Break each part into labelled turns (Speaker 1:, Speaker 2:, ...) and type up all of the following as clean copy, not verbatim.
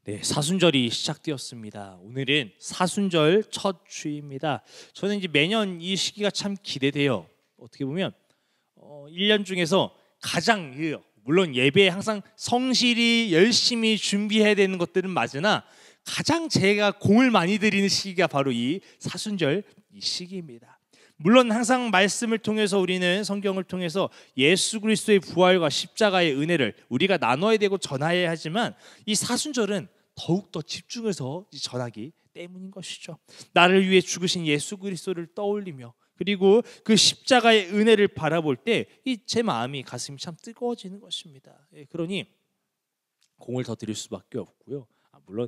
Speaker 1: 네, 사순절이 시작되었습니다. 오늘은 사순절 첫 주입니다. 저는 이제 매년 이 시기가 참 기대돼요. 어떻게 보면 1년 중에서 가장 물론 예배에 항상 성실히 열심히 준비해야 되는 것들은 맞으나 가장 제가 공을 많이 들이는 시기가 바로 이 사순절 이 시기입니다. 물론 항상 말씀을 통해서 우리는 성경을 통해서 예수 그리스도의 부활과 십자가의 은혜를 우리가 나눠야 되고 전해야 하지만 이 사순절은 더욱더 집중해서 전하기 때문인 것이죠. 나를 위해 죽으신 예수 그리스도를 떠올리며 그리고 그 십자가의 은혜를 바라볼 때 이 제 마음이 가슴이 참 뜨거워지는 것입니다. 그러니 공을 더 드릴 수밖에 없고요. 물론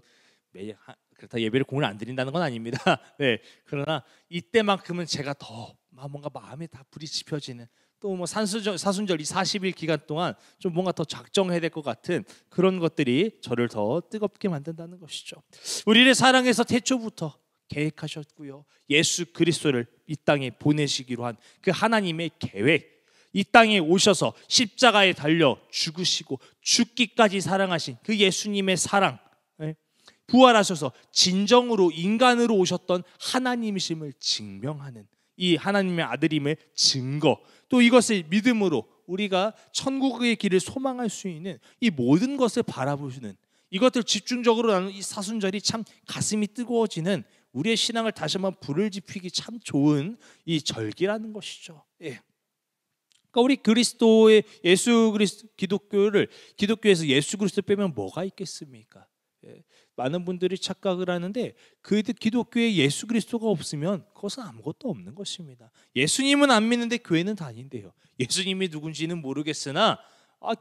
Speaker 1: 그렇다 예배를 공을 안 드린다는 건 아닙니다. 네, 그러나 이때만큼은 제가 더 뭔가 마음에 다 불이 지펴지는 또 뭐 사순절 이 40일 기간 동안 좀 뭔가 더 작정해야 될 것 같은 그런 것들이 저를 더 뜨겁게 만든다는 것이죠. 우리를 사랑해서 태초부터 계획하셨고요. 예수 그리스도를 이 땅에 보내시기로 한 그 하나님의 계획, 이 땅에 오셔서 십자가에 달려 죽으시고 죽기까지 사랑하신 그 예수님의 사랑, 부활하셔서 진정으로 인간으로 오셨던 하나님이심을 증명하는 이 하나님의 아들임의 증거, 또 이것을 믿음으로 우리가 천국의 길을 소망할 수 있는 이 모든 것을 바라보시는 이것들 집중적으로 나누는 이 사순절이 참 가슴이 뜨거워지는 우리의 신앙을 다시 한번 불을 지피기 참 좋은 이 절기라는 것이죠. 그러니까 우리 그리스도의 예수 그리스도 기독교에서 예수 그리스도 빼면 뭐가 있겠습니까? 많은 분들이 착각을 하는데 그 기독교에 예수 그리스도가 없으면 그것은 아무것도 없는 것입니다. 예수님은 안 믿는데 교회는 다닌대요. 예수님이 누군지는 모르겠으나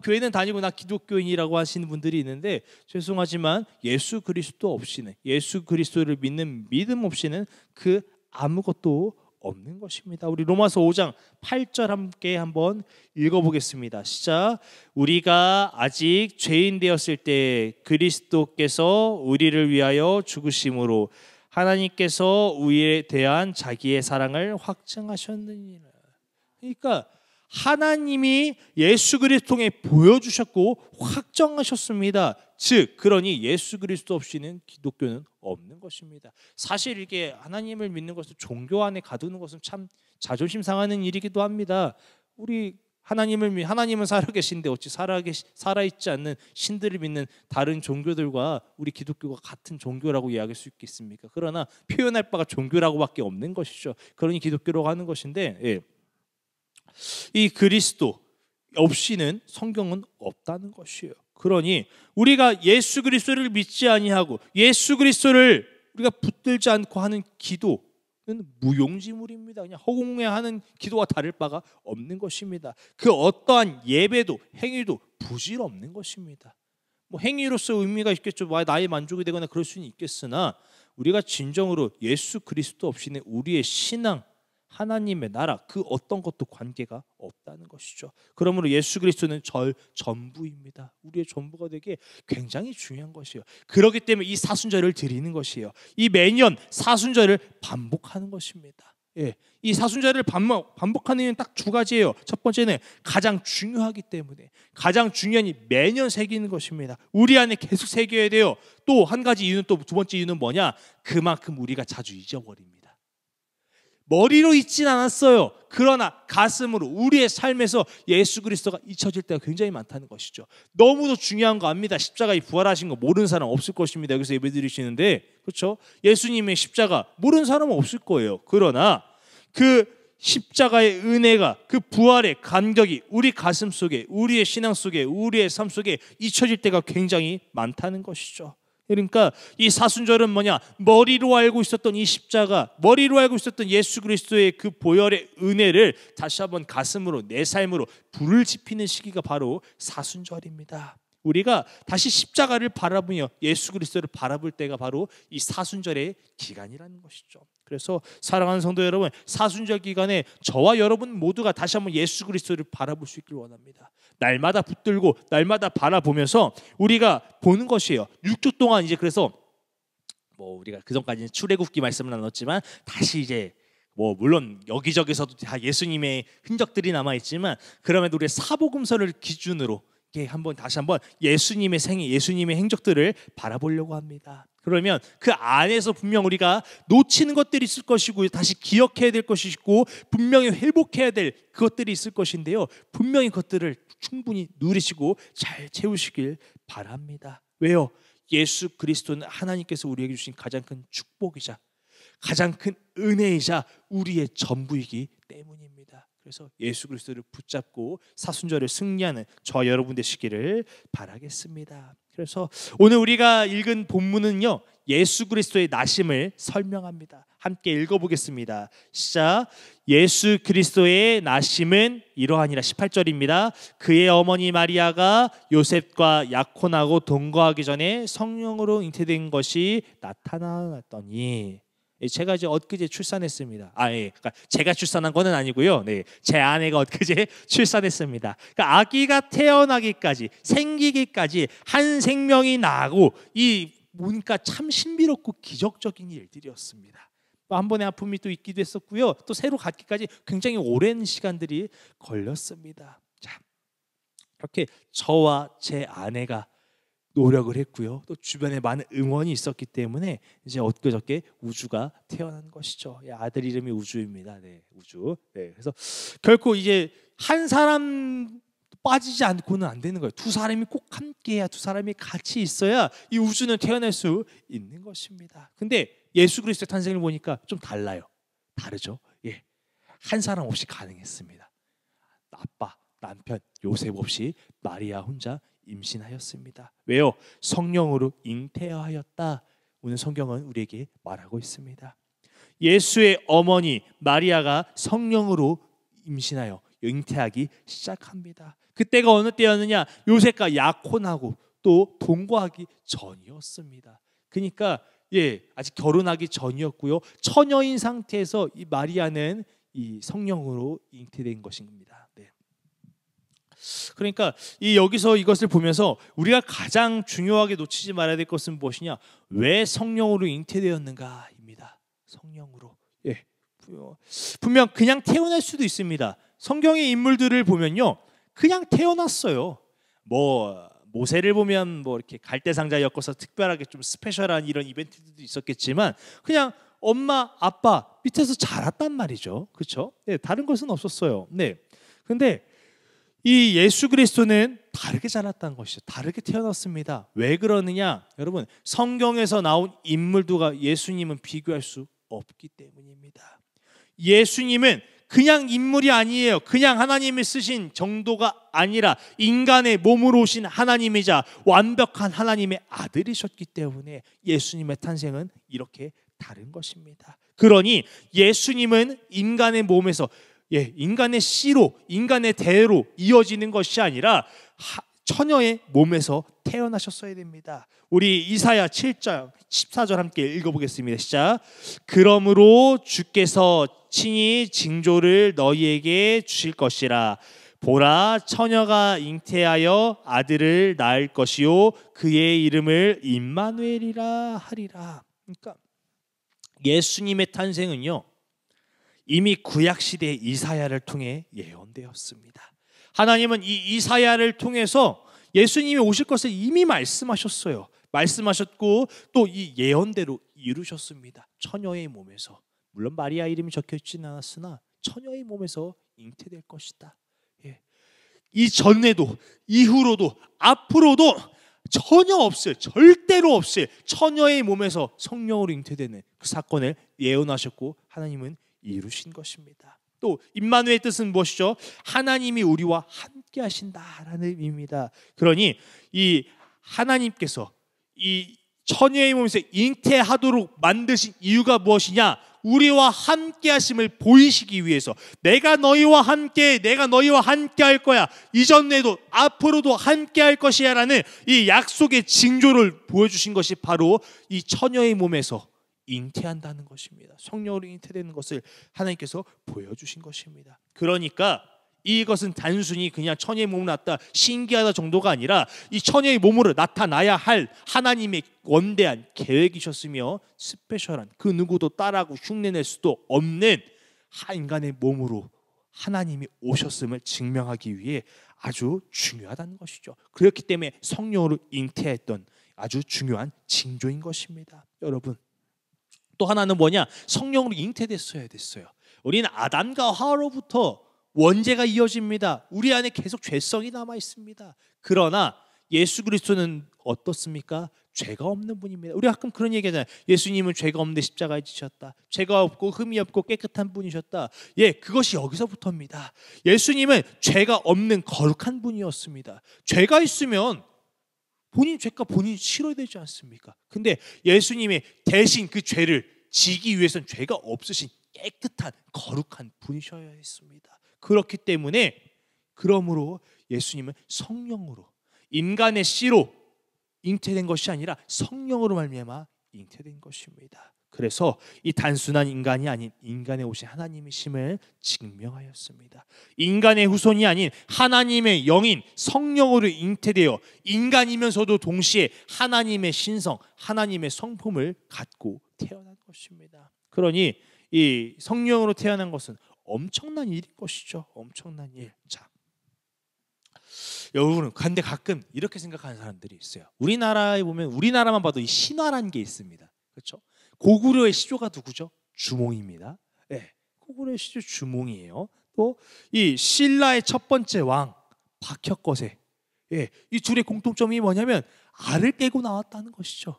Speaker 1: 교회는 다니고 나 기독교인이라고 하시는 분들이 있는데 죄송하지만 예수 그리스도 없이는, 예수 그리스도를 믿는 믿음 없이는 그 아무것도 없는 것입니다. 우리 로마서 5장 8절 함께 한번 읽어보겠습니다. 시작. 우리가 아직 죄인 되었을 때 그리스도께서 우리를 위하여 죽으심으로 하나님께서 우리에 대한 자기의 사랑을 확증하셨느니라. 그러니까 하나님이 예수 그리스도 통해 보여주셨고 확정하셨습니다. 즉 그러니 예수 그리스도 없이는 기독교는 없는 것입니다. 사실 이게 하나님을 믿는 것을 종교 안에 가두는 것은 참 자존심 상하는 일이기도 합니다. 우리 하나님은 살아계신데 어찌 살아있지 않는 신들을 믿는 다른 종교들과 우리 기독교가 같은 종교라고 이야기할 수 있겠습니까? 그러나 표현할 바가 종교라고밖에 없는 것이죠. 그러니 기독교라고 하는 것인데 이 그리스도 없이는 성경은 없다는 것이에요. 그러니 우리가 예수 그리스도를 믿지 아니하고 예수 그리스도를 우리가 붙들지 않고 하는 기도는 무용지물입니다. 그냥 허공에하는 기도와 다를 바가 없는 것입니다. 그 어떠한 예배도 행위도 부질 없는 것입니다. 뭐 행위로서 의미가 있겠죠. 나의 만족이 되거나 그럴 수는 있겠으나 우리가 진정으로 예수 그리스도 없이는 우리의 신앙, 하나님의 나라 그 어떤 것도 관계가 없다는 것이죠. 그러므로 예수 그리스도는 전부입니다. 우리의 전부가 되게 굉장히 중요한 것이에요. 그렇기 때문에 이 사순절을 드리는 것이에요. 이 매년 사순절을 반복하는 것입니다. 이 사순절을 반복하는 이유는 딱 두 가지예요. 첫 번째는 가장 중요하기 때문에 가장 중요한 이 매년 새기는 것입니다. 우리 안에 계속 새겨야 돼요. 또 한 가지 이유는 또 두 번째 이유는 뭐냐? 그만큼 우리가 자주 잊어버립니다. 머리로 잊진 않았어요. 그러나 가슴으로 우리의 삶에서 예수 그리스도가 잊혀질 때가 굉장히 많다는 것이죠. 너무도 중요한 거 압니다. 십자가에 부활하신 거 모르는 사람 없을 것입니다. 여기서 예배 드리시는데 그렇죠? 예수님의 십자가 모르는 사람은 없을 거예요. 그러나 그 십자가의 은혜가 그 부활의 감격이 우리 가슴 속에 우리의 신앙 속에 우리의 삶 속에 잊혀질 때가 굉장히 많다는 것이죠. 그러니까 이 사순절은 뭐냐? 머리로 알고 있었던 이 십자가, 머리로 알고 있었던 예수 그리스도의 그 보혈의 은혜를 다시 한번 가슴으로 내 삶으로 불을 지피는 시기가 바로 사순절입니다. 우리가 다시 십자가를 바라보며 예수 그리스도를 바라볼 때가 바로 이 사순절의 기간이라는 것이죠. 그래서 사랑하는 성도 여러분, 사순절 기간에 저와 여러분 모두가 다시 한번 예수 그리스도를 바라볼 수 있길 원합니다. 날마다 붙들고 날마다 바라보면서 우리가 보는 것이에요. 6주 동안 이제 그래서 우리가 그전까지는 출애굽기 말씀을 나눴지만 다시 이제 물론 여기저기서도 다 예수님의 흔적들이 남아 있지만 그럼에도 우리 사복음서를 기준으로 다시 한번 예수님의 생애, 예수님의 행적들을 바라보려고 합니다. 그러면 그 안에서 분명 우리가 놓치는 것들이 있을 것이고 다시 기억해야 될 것이 있고 분명히 회복해야 될 그것들이 있을 것인데요. 분명히 그것들을 충분히 누리시고 잘 채우시길 바랍니다. 왜요? 예수 그리스도는 하나님께서 우리에게 주신 가장 큰 축복이자 가장 큰 은혜이자 우리의 전부이기 때문입니다. 그래서 예수 그리스도를 붙잡고 사순절을 승리하는 저와 여러분 되시기를 바라겠습니다. 그래서 오늘 우리가 읽은 본문은요, 예수 그리스도의 나심을 설명합니다. 함께 읽어보겠습니다. 시작. 예수 그리스도의 나심은 이러하니라. 18절입니다. 그의 어머니 마리아가 요셉과 약혼하고 동거하기 전에 성령으로 잉태된 것이 나타났더니, 제가 이제 엊그제 출산했습니다. 그러니까 제가 출산한 거는 아니고요. 제 아내가 엊그제 출산했습니다. 그러니까 아기가 태어나기까지, 생기기까지 한 생명이 나고 이 보니까 참 신비롭고 기적적인 일들이었습니다. 또 한 번의 아픔이 또 있기도 했었고요. 또 새로 갖기까지 굉장히 오랜 시간들이 걸렸습니다. 자, 이렇게 저와 제 아내가 노력을 했고요. 또 주변에 많은 응원이 있었기 때문에 이제 엊그저께 우주가 태어난 것이죠. 아들 이름이 우주입니다. 우주. 그래서 결코 이제 한 사람 빠지지 않고는 안 되는 거예요. 두 사람이 꼭 함께해야, 두 사람이 같이 있어야 이 우주는 태어날 수 있는 것입니다. 근데 예수 그리스도의 탄생을 보니까 좀 달라요. 다르죠. 한 사람 없이 가능했습니다. 아빠, 남편, 요셉 없이 마리아 혼자 임신하였습니다. 왜요? 성령으로 잉태하였다. 오늘 성경은 우리에게 말하고 있습니다. 예수의 어머니 마리아가 성령으로 임신하여 잉태하기 시작합니다. 그때가 어느 때였느냐? 요셉과 약혼하고 또 동거하기 전이었습니다. 그러니까 아직 결혼하기 전이었고요. 처녀인 상태에서 이 마리아는 이 성령으로 잉태된 것입니다. 그러니까 여기서 이것을 보면서 우리가 가장 중요하게 놓치지 말아야 될 것은 무엇이냐? 왜 성령으로 잉태되었는가입니다. 성령으로. 분명 그냥 태어날 수도 있습니다. 성경의 인물들을 보면요, 그냥 태어났어요. 모세를 보면 이렇게 갈대상자 엮어서 특별하게 좀 스페셜한 이런 이벤트들도 있었겠지만 그냥 엄마, 아빠 밑에서 자랐단 말이죠. 그렇죠? 다른 것은 없었어요. 근데 이 예수 그리스도는 다르게 자랐다는 것이죠. 다르게 태어났습니다. 왜 그러느냐? 여러분, 성경에서 나온 인물들과 예수님은 비교할 수 없기 때문입니다. 예수님은 그냥 인물이 아니에요. 그냥 하나님이 쓰신 정도가 아니라 인간의 몸으로 오신 하나님이자 완벽한 하나님의 아들이셨기 때문에 예수님의 탄생은 이렇게 다른 것입니다. 그러니 예수님은 인간의 몸에서 인간의 씨로, 인간의 대로 이어지는 것이 아니라 처녀의 몸에서 태어나셨어야 됩니다. 우리 이사야 7장 14절 함께 읽어보겠습니다. 시작. 그러므로 주께서 친히 징조를 너희에게 주실 것이라. 보라, 처녀가 잉태하여 아들을 낳을 것이요 그의 이름을 임마누엘이라 하리라. 그러니까 예수님의 탄생은요, 이미 구약시대 이사야를 통해 예언되었습니다. 하나님은 이 이사야를 통해서 예수님이 오실 것을 이미 말씀하셨어요. 말씀하셨고 또 이 예언대로 이루셨습니다. 처녀의 몸에서, 물론 마리아 이름이 적혀있지는 않았으나 처녀의 몸에서 잉태될 것이다. 이전에도 이후로도 앞으로도 전혀 없을, 절대로 없을 처녀의 몸에서 성령으로 잉태되는 그 사건을 예언하셨고 하나님은 이루신 것입니다. 또 임마누엘 뜻은 무엇이죠? 하나님이 우리와 함께 하신다라는 의미입니다. 그러니 이 하나님께서 이 처녀의 몸에서 잉태하도록 만드신 이유가 무엇이냐? 우리와 함께 하심을 보이시기 위해서, 내가 너희와 함께 할 거야, 이전에도 앞으로도 함께 할 것이야 라는 이 약속의 징조를 보여주신 것이 바로 이 처녀의 몸에서 잉태한다는 것입니다. 성령으로 잉태되는 것을 하나님께서 보여주신 것입니다. 그러니까 이것은 단순히 그냥 처녀의 몸으로 났다, 신기하다 정도가 아니라 이 처녀의 몸으로 나타나야 할 하나님의 원대한 계획이셨으며 스페셜한, 그 누구도 따라하고 흉내낼 수도 없는 인간의 몸으로 하나님이 오셨음을 증명하기 위해 아주 중요하다는 것이죠. 그렇기 때문에 성령으로 잉태했던 아주 중요한 징조인 것입니다. 여러분, 또 하나는 뭐냐? 성령으로 잉태됐어야 됐어요. 우리는 아담과 하와로부터 원죄가 이어집니다. 우리 안에 계속 죄성이 남아 있습니다. 그러나 예수 그리스도는 어떻습니까? 죄가 없는 분입니다. 우리 가끔 그런 얘기하잖아요. 예수님은 죄가 없는데 십자가에 지셨다. 죄가 없고 흠이 없고 깨끗한 분이셨다. 예, 그것이 여기서부터입니다. 예수님은 죄가 없는 거룩한 분이었습니다. 죄가 있으면 본인 죄가 본인이 치러야 되지 않습니까? 근데 예수님이 대신 그 죄를 지기 위해서는 죄가 없으신 깨끗한 거룩한 분이셔야 했습니다. 그렇기 때문에 그러므로 예수님은 성령으로 인간의 씨로 잉태된 것이 아니라 성령으로 말미암아 잉태된 것입니다. 그래서 이 단순한 인간이 아닌 인간에 오신 하나님이심을 증명하였습니다. 인간의 후손이 아닌 하나님의 영인 성령으로 잉태되어 인간이면서도 동시에 하나님의 신성, 하나님의 성품을 갖고 태어난 것입니다. 그러니 이 성령으로 태어난 것은 엄청난 일인 것이죠. 엄청난 일. 자, 여러분, 근데 가끔 이렇게 생각하는 사람들이 있어요. 우리나라에 보면 우리나라만 봐도 이 신화라는 게 있습니다. 그렇죠? 고구려의 시조가 누구죠? 주몽입니다. 네, 고구려의 시조 주몽이에요. 또 이 신라의 첫 번째 왕 박혁거세. 예, 이 둘의 공통점이 뭐냐면 알을 깨고 나왔다는 것이죠.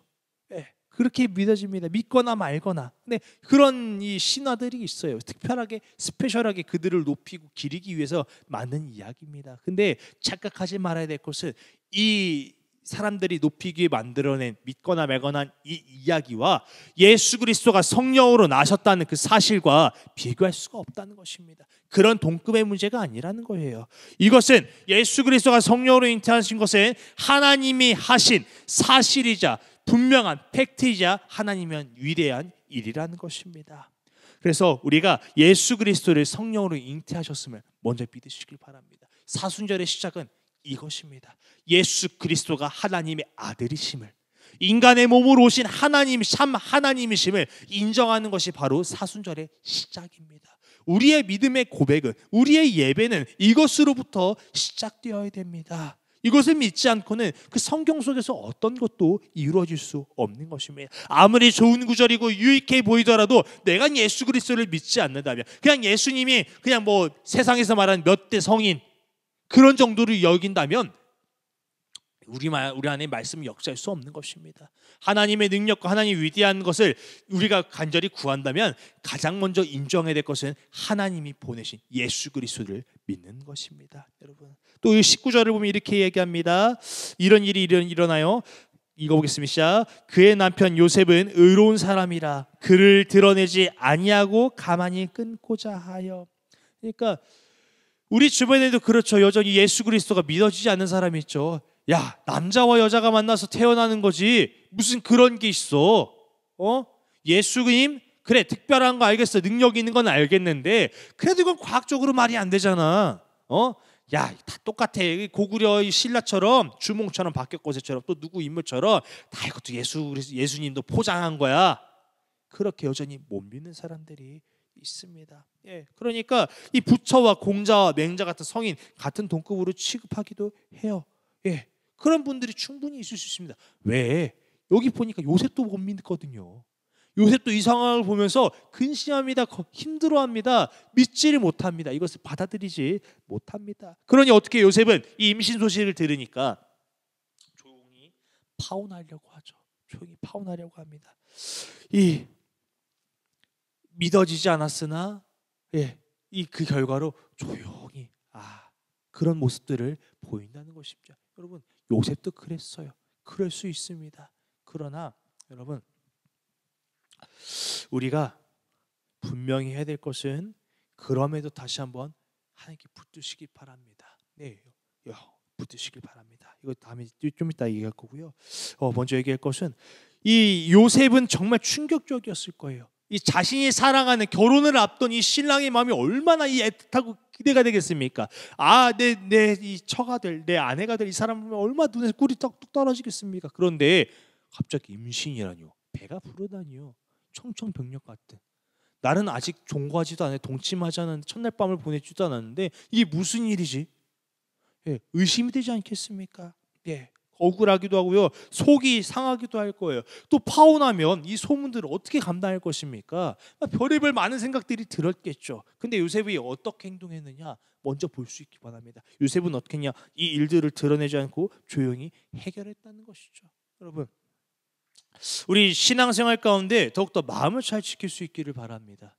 Speaker 1: 예, 그렇게 믿어집니다. 믿거나 말거나. 근데 그런 이 신화들이 있어요. 특별하게 스페셜하게 그들을 높이고 기리기 위해서 만든 이야기입니다. 근데 착각하지 말아야 될 것은 이 사람들이 높이기 위해 만들어낸 믿거나 말거나 이 이야기와 예수 그리스도가 성령으로 나셨다는 그 사실과 비교할 수가 없다는 것입니다. 그런 동급의 문제가 아니라는 거예요. 이것은 예수 그리스도가 성령으로 잉태하신 것은 하나님이 하신 사실이자 분명한 팩트이자 하나님의 위대한 일이라는 것입니다. 그래서 우리가 예수 그리스도를 성령으로 잉태하셨음을 먼저 믿으시길 바랍니다. 사순절의 시작은 이것입니다. 예수 그리스도가 하나님의 아들이심을, 인간의 몸으로 오신 하나님, 참 하나님이심을 인정하는 것이 바로 사순절의 시작입니다. 우리의 믿음의 고백은, 우리의 예배는 이것으로부터 시작되어야 됩니다. 이것을 믿지 않고는 그 성경 속에서 어떤 것도 이루어질 수 없는 것입니다. 아무리 좋은 구절이고 유익해 보이더라도 내가 예수 그리스도를 믿지 않는다면, 그냥 예수님이 그냥 뭐 세상에서 말하는 몇 대 성인 그런 정도를 여긴다면 우리 안에 말씀이 역사할 수 없는 것입니다. 하나님의 능력과 하나님의 위대한 것을 우리가 간절히 구한다면 가장 먼저 인정해야 될 것은 하나님이 보내신 예수 그리스도를 믿는 것입니다. 여러분, 또 이 19절을 보면 이렇게 얘기합니다. 이런 일이 일어나요. 이거 보겠습니다. 그의 남편 요셉은 의로운 사람이라 그를 드러내지 아니하고 가만히 끊고자 하여. 그러니까 우리 주변에도 그렇죠. 여전히 예수 그리스도가 믿어지지 않는 사람이 있죠. 야, 남자와 여자가 만나서 태어나는 거지 무슨 그런 게 있어? 예수님 그래 특별한 거 알겠어. 능력 있는 건 알겠는데 그래도 이건 과학적으로 말이 안 되잖아. 야, 다 똑같아. 고구려 신라처럼 주몽처럼 박혁거세처럼 또 누구 인물처럼 다 이것도 예수님도 포장한 거야. 그렇게 여전히 못 믿는 사람들이 있습니다. 예, 그러니까 이 부처와 공자와 맹자 같은 성인 같은 동급으로 취급하기도 해요. 예, 그런 분들이 충분히 있을 수 있습니다. 왜? 여기 보니까 요셉도 못 믿거든요. 요셉도 이 상황을 보면서 근심합니다. 힘들어합니다. 믿지를 못합니다. 이것을 받아들이지 못합니다. 그러니 어떻게 요셉은 이 임신 소식을 들으니까 조용히 파혼하려고 하죠. 조용히 파혼하려고 합니다. 이 믿어지지 않았으나 이 그 결과로 조용히 그런 모습들을 보인다는 것입니다. 여러분, 요셉도 그랬어요. 그럴 수 있습니다. 그러나 여러분, 우리가 분명히 해야 될 것은 그럼에도 다시 한번 하나님께 붙드시기 바랍니다. 네, 붙드시길 바랍니다. 이거 다음에 좀 이따 얘기할 거고요. 먼저 얘기할 것은 이 요셉은 정말 충격적이었을 거예요. 이 자신이 사랑하는 결혼을 앞둔 이 신랑의 마음이 얼마나 이 애틋하고 기대가 되겠습니까? 내 이 처가 될, 내 아내가 될 이 사람을 얼마나 눈에서 꿀이 뚝뚝 떨어지겠습니까? 그런데 갑자기 임신이라뇨, 배가 부르다니요, 청청병력 같은. 나는 아직 종고하지도 않았는데, 동침하지 않았는데, 첫날 밤을 보내지도 않았는데 이게 무슨 일이지? 예, 의심이 되지 않겠습니까? 예, 억울하기도 하고요, 속이 상하기도 할 거예요. 또 파혼하면 이 소문들을 어떻게 감당할 것입니까? 별의별 많은 생각들이 들었겠죠. 근데 요셉이 어떻게 행동했느냐 먼저 볼 수 있기 바랍니다. 요셉은 어떻게 했냐? 이 일들을 드러내지 않고 조용히 해결했다는 것이죠. 여러분, 우리 신앙생활 가운데 더욱더 마음을 잘 지킬 수 있기를 바랍니다.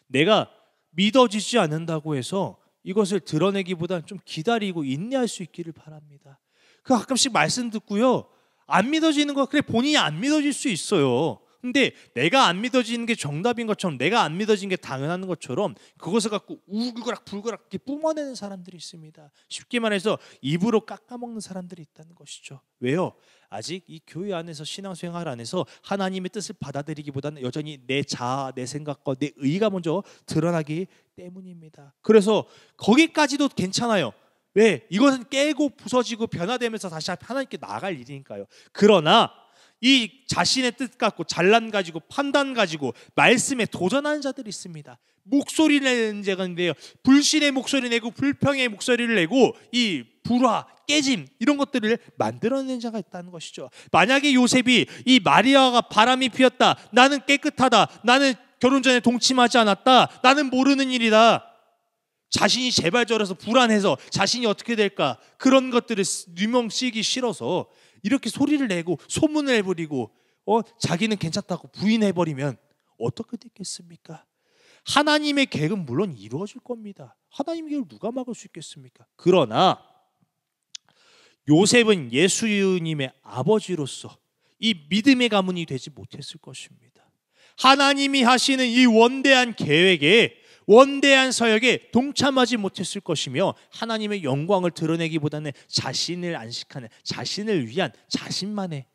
Speaker 1: 내가 믿어지지 않는다고 해서 이것을 드러내기보다는 좀 기다리고 인내할 수 있기를 바랍니다. 그 가끔씩 말씀 듣고요, 안 믿어지는 거, 그래 본인이 안 믿어질 수 있어요. 근데 내가 안 믿어지는 게 정답인 것처럼, 내가 안 믿어지는 게 당연한 것처럼 그것을 갖고 울그락 이렇게 뿜어내는 사람들이 있습니다. 쉽게 말해서 입으로 깎아먹는 사람들이 있다는 것이죠. 왜요? 아직 이 교회 안에서, 신앙생활 안에서 하나님의 뜻을 받아들이기보다는 여전히 내 자아, 내 생각과 내 의가 먼저 드러나기 때문입니다. 그래서 거기까지도 괜찮아요. 왜? 이것은 깨고 부서지고 변화되면서 다시 하나님께 나아갈 일이니까요. 그러나 이 자신의 뜻 갖고, 잘난 가지고, 판단 가지고 말씀에 도전하는 자들이 있습니다. 목소리를 내는 자인데요, 불신의 목소리 내고 불평의 목소리를 내고 이 불화, 깨짐 이런 것들을 만들어내는 자가 있다는 것이죠. 만약에 요셉이 이 마리아가 바람이 피었다, 나는 깨끗하다, 나는 결혼 전에 동침하지 않았다, 나는 모르는 일이다, 자신이 재발절해서 불안해서 자신이 어떻게 될까, 그런 것들을 누명 쓰기 싫어서 이렇게 소리를 내고 소문을 해버리고 자기는 괜찮다고 부인해버리면 어떻게 됐겠습니까? 하나님의 계획은 물론 이루어질 겁니다. 하나님의 계획을 누가 막을 수 있겠습니까? 그러나 요셉은 예수님의 아버지로서 이 믿음의 가문이 되지 못했을 것입니다. 하나님이 하시는 이 원대한 계획에, 원대한 사역에 동참하지 못했을 것이며, 하나님의 영광을 드러내기보다는 자신을 안식하는, 자신을 위한, 자신만의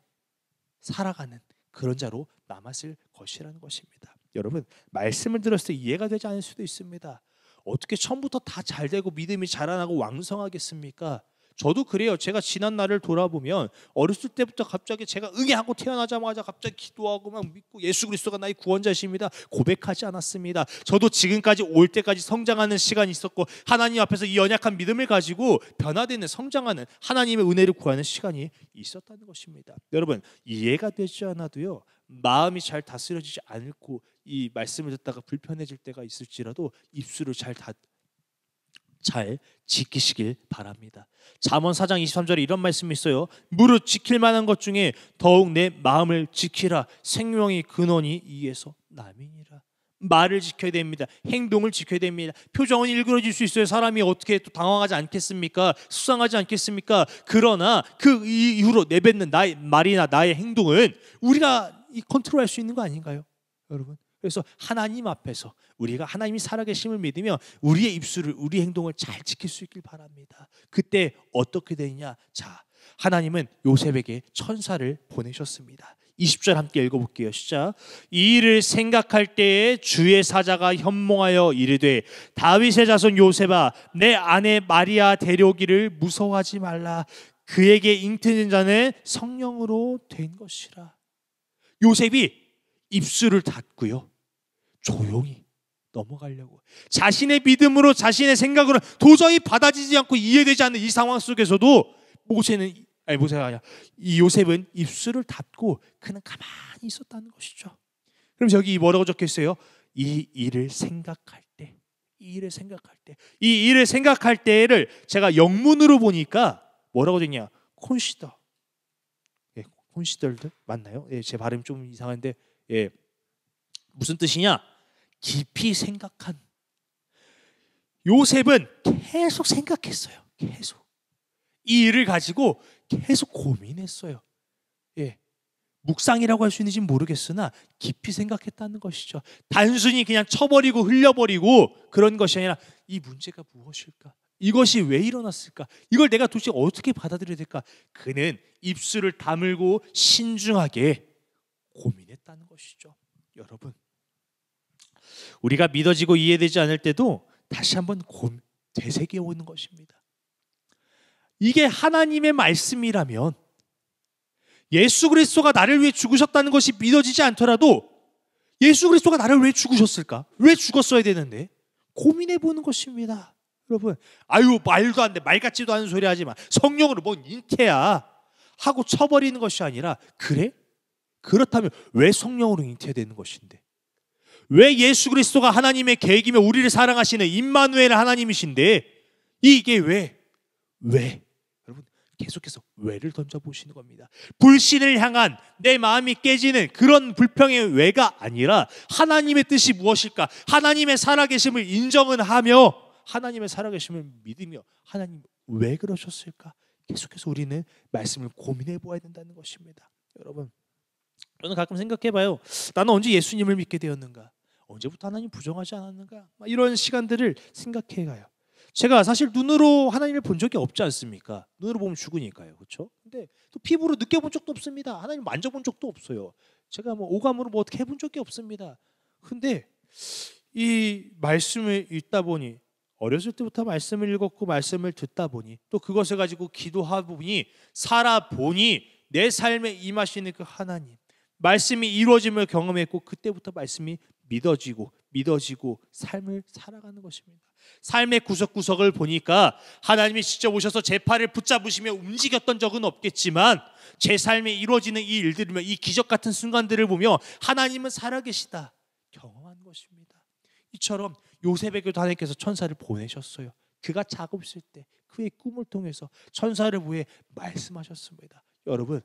Speaker 1: 살아가는 그런 자로 남았을 것이라는 것입니다. 여러분, 말씀을 들었을 때 이해가 되지 않을 수도 있습니다. 어떻게 처음부터 다 잘되고 믿음이 자라나고 왕성하겠습니까? 저도 그래요. 제가 지난 날을 돌아보면 어렸을 때부터 갑자기 제가 응애하고 태어나자마자 갑자기 기도하고 막 믿고 예수 그리스도가 나의 구원자이십니다 고백하지 않았습니다. 저도 지금까지 올 때까지 성장하는 시간이 있었고, 하나님 앞에서 이 연약한 믿음을 가지고 변화되는, 성장하는, 하나님의 은혜를 구하는 시간이 있었다는 것입니다. 여러분, 이해가 되지 않아도요, 마음이 잘 다스려지지 않고 이 말씀을 듣다가 불편해질 때가 있을지라도 입술을 잘 지키시길 바랍니다. 잠언 4장 23절에 이런 말씀이 있어요. 무릇 지킬 만한 것 중에 더욱 내 마음을 지키라. 생명의 근원이 이에서 남이니라. 말을 지켜야 됩니다. 행동을 지켜야 됩니다. 표정은 일그러질 수 있어요. 사람이 어떻게 또 당황하지 않겠습니까? 수상하지 않겠습니까? 그러나 그 이후로 내뱉는 나의 말이나 나의 행동은 우리가 컨트롤할 수 있는 거 아닌가요, 여러분? 그래서 하나님 앞에서 우리가 하나님이 살아계심을 믿으며 우리의 입술을, 우리 행동을 잘 지킬 수 있길 바랍니다. 그때 어떻게 되느냐? 자, 하나님은 요셉에게 천사를 보내셨습니다. 20절 함께 읽어볼게요. 시작. 이 일을 생각할 때에 주의 사자가 현몽하여 이르되, 다윗의 자손 요셉아, 내 아내 마리아 데려오기를 무서워하지 말라. 그에게 잉태된 자는 성령으로 된 것이라. 요셉이 입술을 닫고요, 조용히 넘어가려고, 자신의 믿음으로, 자신의 생각으로 도저히 받아지지 않고 이해되지 않는 이 상황 속에서도 이 요셉은 입술을 닫고 그는 가만히 있었다는 것이죠. 그럼 여기 뭐라고 적혀 있어요? 이 일을 생각할 때, 이 일을 생각할 때를 제가 영문으로 보니까 뭐라고 되냐? 콘시더. 콘시더드 맞나요? 제 발음 좀 이상한데, 무슨 뜻이냐? 깊이 생각한. 요셉은 계속 생각했어요. 계속 이 일을 가지고 계속 고민했어요. 묵상이라고 할 수 있는지 모르겠으나 깊이 생각했다는 것이죠. 단순히 그냥 쳐버리고 흘려버리고 그런 것이 아니라, 이 문제가 무엇일까? 이것이 왜 일어났을까? 이걸 내가 도대체 어떻게 받아들여야 될까? 그는 입술을 다물고 신중하게 고민했다는 것이죠. 여러분, 우리가 믿어지고 이해되지 않을 때도 다시 한번 되새겨오는 것입니다. 이게 하나님의 말씀이라면, 예수 그리스도가 나를 위해 죽으셨다는 것이 믿어지지 않더라도 예수 그리스도가 나를 왜 죽으셨을까? 왜 죽었어야 되는데? 고민해 보는 것입니다. 여러분, 아유 말도 안 돼, 말 같지도 않은 소리 하지 마, 성령으로 뭔 잉태야 하고 쳐버리는 것이 아니라, 그래? 그렇다면 왜 성령으로 잉태되는 것인데? 왜 예수 그리스도가 하나님의 계획이며 우리를 사랑하시는 임마누엘 하나님이신데 이게 왜? 여러분, 계속해서 왜를 던져보시는 겁니다. 불신을 향한 내 마음이 깨지는 그런 불평의 왜가 아니라, 하나님의 뜻이 무엇일까? 하나님의 살아계심을 인정은 하며 하나님의 살아계심을 믿으며, 하나님 왜 그러셨을까? 계속해서 우리는 말씀을 고민해 보아야 된다는 것입니다. 여러분, 저는 가끔 생각해봐요. 나는 언제 예수님을 믿게 되었는가? 언제부터 하나님 부정하지 않았는가? 이런 시간들을 생각해가요. 제가 사실 눈으로 하나님을 본 적이 없지 않습니까? 눈으로 보면 죽으니까요, 그렇죠? 근데 또 피부로 느껴본 적도 없습니다. 하나님 만져본 적도 없어요. 제가 뭐 오감으로 뭐 어떻게 해본 적이 없습니다. 근데 이 말씀을 읽다 보니, 어렸을 때부터 말씀을 읽었고 말씀을 듣다 보니, 또 그것을 가지고 기도하보니, 살아보니 내 삶에 임하시는 그 하나님, 말씀이 이루어짐을 경험했고, 그때부터 말씀이 믿어지고 삶을 살아가는 것입니다. 삶의 구석구석을 보니까 하나님이 직접 오셔서 제 팔을 붙잡으시며 움직였던 적은 없겠지만, 제 삶에 이루어지는 이 일들이며 이 기적 같은 순간들을 보며 하나님은 살아계시다 경험한 것입니다. 이처럼 요셉에게도 하나님께서 천사를 보내셨어요. 그가 작업실 때 그의 꿈을 통해서 천사를 보내 말씀하셨습니다. 여러분,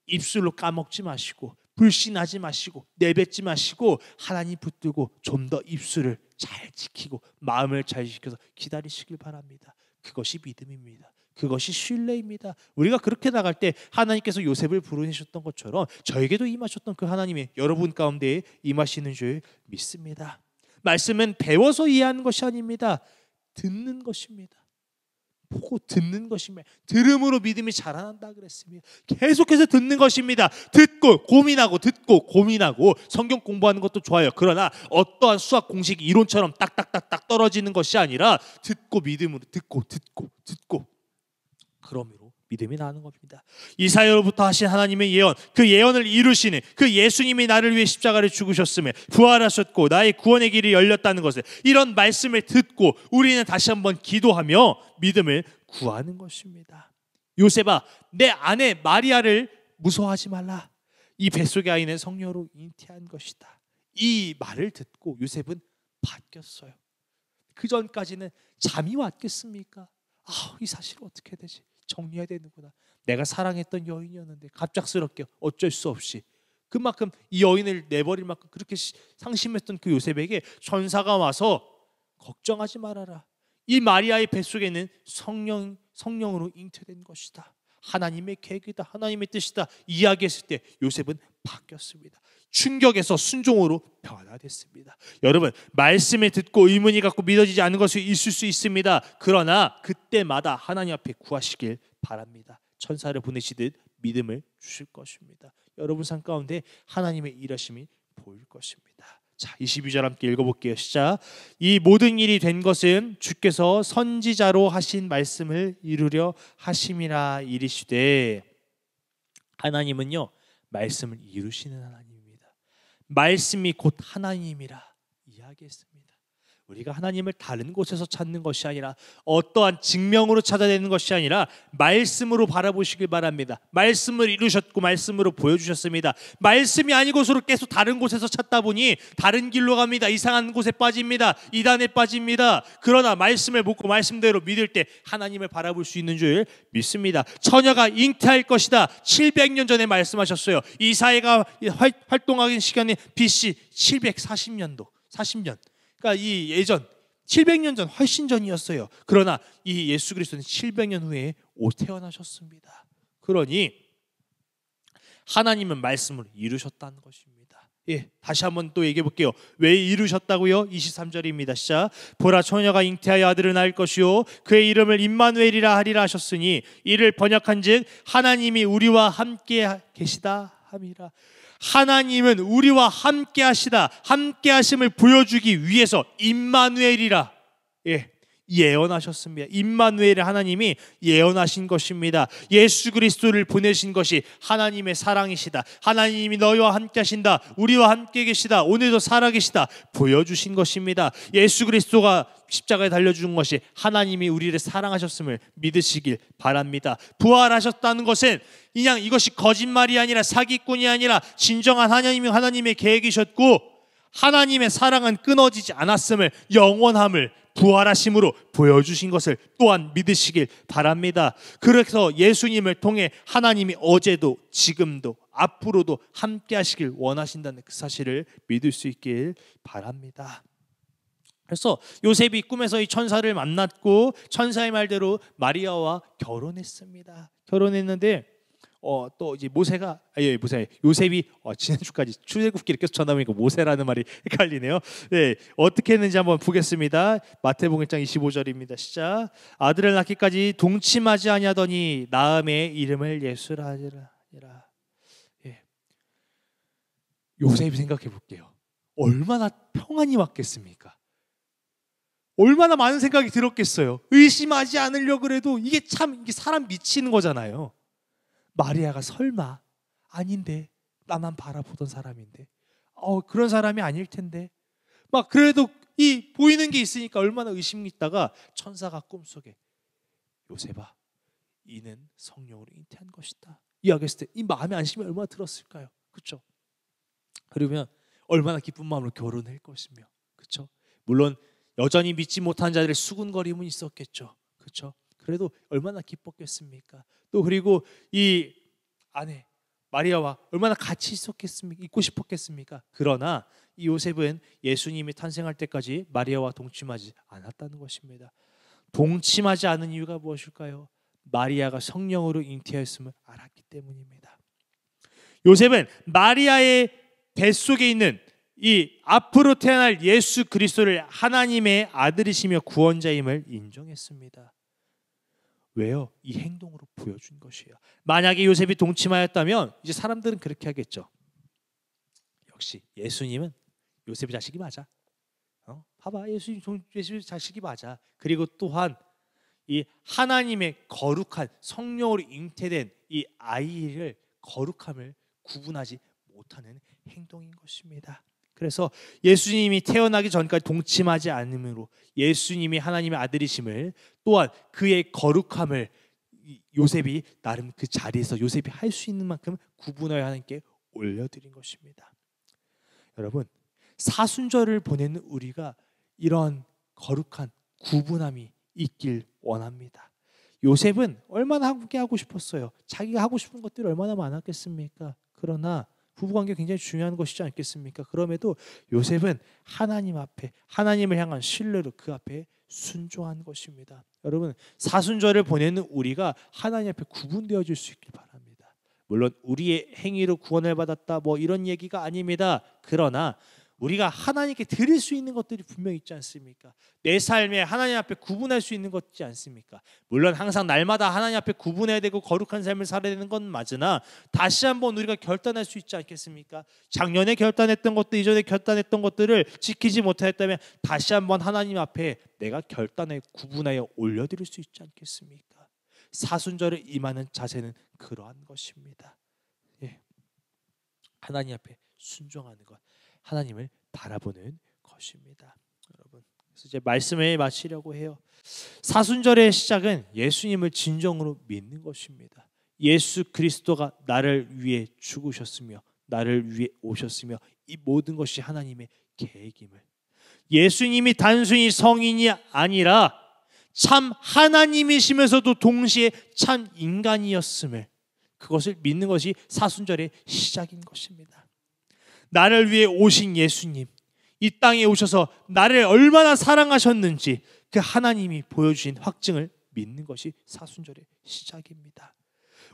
Speaker 1: 입술로 까먹지 마시고 불신하지 마시고 내뱉지 마시고, 하나님 붙들고 좀 더 입술을 잘 지키고 마음을 잘 지켜서 기다리시길 바랍니다. 그것이 믿음입니다. 그것이 신뢰입니다. 우리가 그렇게 나갈 때 하나님께서 요셉을 부르셨던 것처럼 저에게도 임하셨던 그 하나님이 여러분 가운데 임하시는 줄 믿습니다. 말씀은 배워서 이해하는 것이 아닙니다. 듣는 것입니다. 보고 듣는 것입니다. 들음으로 믿음이 자라난다 그랬습니다. 계속해서 듣는 것입니다. 듣고 고민하고 성경 공부하는 것도 좋아요. 그러나 어떠한 수학 공식 이론처럼 딱딱딱딱 떨어지는 것이 아니라, 듣고 믿음으로 듣고 그러므로 믿음이 나는 겁니다. 이사야로부터 하신 하나님의 예언, 그 예언을 이루시는 그 예수님이 나를 위해 십자가를 죽으셨음에 부활하셨고 나의 구원의 길이 열렸다는 것을, 이런 말씀을 듣고 우리는 다시 한번 기도하며 믿음을 구하는 것입니다. 요셉아, 내 아내 마리아를 무서워하지 말라. 이 뱃속의 아이는 성령으로 잉태한 것이다. 이 말을 듣고 요셉은 바뀌었어요. 그 전까지는 잠이 왔겠습니까? 이 사실을 어떻게 되지? 정리해야 되는구나. 내가 사랑했던 여인이었는데 갑작스럽게 어쩔 수 없이 그만큼 이 여인을 내버릴 만큼 그렇게 상심했던 그 요셉에게 천사가 와서 걱정하지 말아라. 이 마리아의 뱃속에는 성령으로 잉태된 것이다. 하나님의 계획이다. 하나님의 뜻이다. 이야기했을 때 요셉은 바뀌었습니다. 충격에서 순종으로 변화됐습니다. 여러분, 말씀을 듣고 의문이 갖고 믿어지지 않는 것이 있을 수 있습니다. 그러나 그때마다 하나님 앞에 구하시길 바랍니다. 천사를 보내시듯 믿음을 주실 것입니다. 여러분 삶 가운데 하나님의 일하심이 보일 것입니다. 자, 22절 함께 읽어볼게요. 시작. 이 모든 일이 된 것은 주께서 선지자로 하신 말씀을 이루려 하심이라 이르시되. 하나님은요, 말씀을 이루시는 하나님입니다. 말씀이 곧 하나님이라 이야기했습니다. 우리가 하나님을 다른 곳에서 찾는 것이 아니라, 어떠한 증명으로 찾아내는 것이 아니라 말씀으로 바라보시길 바랍니다. 말씀을 이루셨고 말씀으로 보여주셨습니다. 말씀이 아니고서로 계속 다른 곳에서 찾다 보니 다른 길로 갑니다. 이상한 곳에 빠집니다. 이단에 빠집니다. 그러나 말씀을 묻고 말씀대로 믿을 때 하나님을 바라볼 수 있는 줄 믿습니다. 처녀가 잉태할 것이다. 700년 전에 말씀하셨어요. 이사야가 활동하는 시간이 BC 740년도 40년. 그러니까 이 예전 700년 전, 훨씬 전이었어요. 그러나 이 예수 그리스도는 700년 후에 태어나셨습니다. 그러니 하나님은 말씀을 이루셨다는 것입니다. 다시 한번 또 얘기해 볼게요. 왜 이루셨다고요? 23절입니다. 시작. 보라, 처녀가 잉태하여 아들을 낳을 것이요 그의 이름을 임마누엘이라 하리라 하셨으니, 이를 번역한즉 하나님이 우리와 함께 계시다 함이라. 하나님은 우리와 함께 하시다, 함께 하심을 보여주기 위해서 임마누엘이라, 예언하셨습니다. 임마누엘의 하나님이 예언하신 것입니다. 예수 그리스도를 보내신 것이 하나님의 사랑이시다. 하나님이 너희와 함께 하신다. 우리와 함께 계시다. 오늘도 살아계시다. 보여주신 것입니다. 예수 그리스도가 십자가에 달려준 것이 하나님이 우리를 사랑하셨음을 믿으시길 바랍니다. 부활하셨다는 것은 그냥 이것이 거짓말이 아니라 사기꾼이 아니라 진정한 하나님의 계획이셨고, 하나님의 사랑은 끊어지지 않았음을, 영원함을 부활하심으로 보여주신 것을 또한 믿으시길 바랍니다. 그래서 예수님을 통해 하나님이 어제도 지금도 앞으로도 함께 하시길 원하신다는 그 사실을 믿을 수 있길 바랍니다. 그래서 요셉이 꿈에서 이 천사를 만났고 천사의 말대로 마리아와 결혼했습니다. 결혼했는데 또 이제 요셉이 지난주까지 출애굽기를 계속 전하니까 모세라는 말이 헷갈리네요. 네, 어떻게 했는지 한번 보겠습니다. 마태복음 1장 25절입니다. 시작. 아들을 낳기까지 동침하지 아니하더니 나음의 이름을 예수라 하니라. 예. 요셉이 생각해 볼게요. 얼마나 평안이 왔겠습니까? 얼마나 많은 생각이 들었겠어요. 의심하지 않으려고 그래도 이게 사람 미치는 거잖아요. 마리아가 설마 아닌데 나만 바라보던 사람인데 그런 사람이 아닐 텐데 막 그래도 이 보이는 게 있으니까 얼마나 의심이 있다가 천사가 꿈속에 요셉아 이는 성령으로 잉태한 것이다 이야기했을 때 이 마음의 안심이 얼마나 들었을까요? 그렇죠? 그러면 얼마나 기쁜 마음으로 결혼할 것이며, 그렇죠? 물론 여전히 믿지 못한 자들의 수군거림은 있었겠죠. 그렇죠? 그래도 얼마나 기뻤겠습니까? 또 그리고 이 아내 마리아와 얼마나 같이 있고 싶었겠습니까? 그러나 이 요셉은 예수님이 탄생할 때까지 마리아와 동침하지 않았다는 것입니다. 동침하지 않은 이유가 무엇일까요? 마리아가 성령으로 잉태하였음을 알았기 때문입니다. 요셉은 마리아의 뱃속에 있는 이 앞으로 태어날 예수 그리스도를 하나님의 아들이시며 구원자임을 인정했습니다. 왜요? 이 행동으로 보여준 것이에요. 만약에 요셉이 동침하였다면 이제 사람들은 그렇게 하겠죠. 역시 예수님은 요셉의 자식이 맞아. 봐봐, 예수님 자식이 맞아. 그리고 또한 이 하나님의 거룩한 성령으로 잉태된 이 아이를 거룩함을 구분하지 못하는 행동인 것입니다. 그래서 예수님이 태어나기 전까지 동침하지 않음으로 예수님이 하나님의 아들이심을, 또한 그의 거룩함을 요셉이 나름 그 자리에서 요셉이 할 수 있는 만큼 구분하여 하나님께 올려드린 것입니다. 여러분, 사순절을 보내는 우리가 이런 거룩한 구분함이 있길 원합니다. 요셉은 얼마나 함께 하고 싶었어요. 자기가 하고 싶은 것들이 얼마나 많았겠습니까? 그러나 부부관계 굉장히 중요한 것이지 않겠습니까? 그럼에도 요셉은 하나님 앞에, 하나님을 향한 신뢰로 그 앞에 순종한 것입니다. 여러분, 사순절을 보내는 우리가 하나님 앞에 구분되어질 수 있길 바랍니다. 물론 우리의 행위로 구원을 받았다 이런 얘기가 아닙니다. 그러나 우리가 하나님께 드릴 수 있는 것들이 분명히 있지 않습니까? 내 삶에 하나님 앞에 구분할 수 있는 것 있지 않습니까? 물론 항상 날마다 하나님 앞에 구분해야 되고 거룩한 삶을 살아야 되는 건 맞으나 다시 한번 우리가 결단할 수 있지 않겠습니까? 작년에 결단했던 것들, 이전에 결단했던 것들을 지키지 못하였다면 다시 한번 하나님 앞에 내가 결단해 구분하여 올려드릴 수 있지 않겠습니까? 사순절에 임하는 자세는 그러한 것입니다. 예. 하나님 앞에 순종하는 것, 하나님을 바라보는 것입니다. 여러분, 그래서 이제 말씀을 마치려고 해요. 사순절의 시작은 예수님을 진정으로 믿는 것입니다. 예수 그리스도가 나를 위해 죽으셨으며 나를 위해 오셨으며 이 모든 것이 하나님의 계획임을, 예수님이 단순히 성인이 아니라 참 하나님이시면서도 동시에 참 인간이었음을, 그것을 믿는 것이 사순절의 시작인 것입니다. 나를 위해 오신 예수님, 이 땅에 오셔서 나를 얼마나 사랑하셨는지 그 하나님이 보여주신 확증을 믿는 것이 사순절의 시작입니다.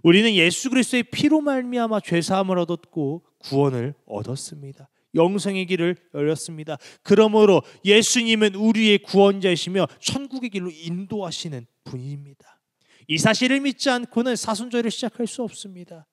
Speaker 1: 우리는 예수 그리스도의 피로 말미암아 죄사함을 얻었고 구원을 얻었습니다. 영생의 길을 열렸습니다. 그러므로 예수님은 우리의 구원자이시며 천국의 길로 인도하시는 분입니다. 이 사실을 믿지 않고는 사순절을 시작할 수 없습니다.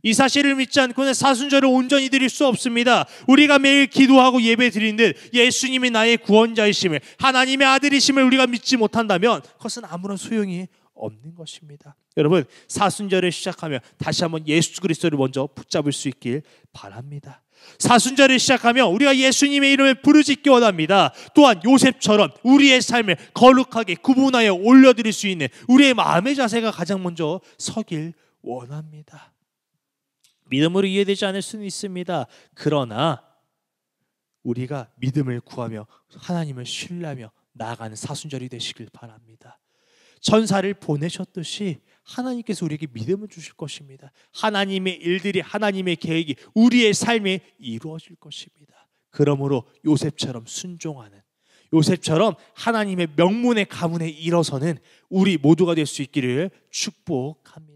Speaker 1: 이 사실을 믿지 않고는 사순절을 온전히 드릴 수 없습니다. 우리가 매일 기도하고 예배 드린 듯 예수님이 나의 구원자이심을, 하나님의 아들이심을 우리가 믿지 못한다면 그것은 아무런 소용이 없는 것입니다. 여러분, 사순절을 시작하면 다시 한번 예수 그리스도를 먼저 붙잡을 수 있길 바랍니다. 사순절을 시작하면 우리가 예수님의 이름을 부르짖기 원합니다. 또한 요셉처럼 우리의 삶을 거룩하게 구분하여 올려드릴 수 있는 우리의 마음의 자세가 가장 먼저 서길 원합니다. 믿음으로 이해되지 않을 수는 있습니다. 그러나 우리가 믿음을 구하며 하나님을 신뢰하며 나아가는 사순절이 되시길 바랍니다. 천사를 보내셨듯이 하나님께서 우리에게 믿음을 주실 것입니다. 하나님의 일들이, 하나님의 계획이 우리의 삶에 이루어질 것입니다. 그러므로 요셉처럼 순종하는, 요셉처럼 하나님의 명문의 가문에 일어서는 우리 모두가 될 수 있기를 축복합니다.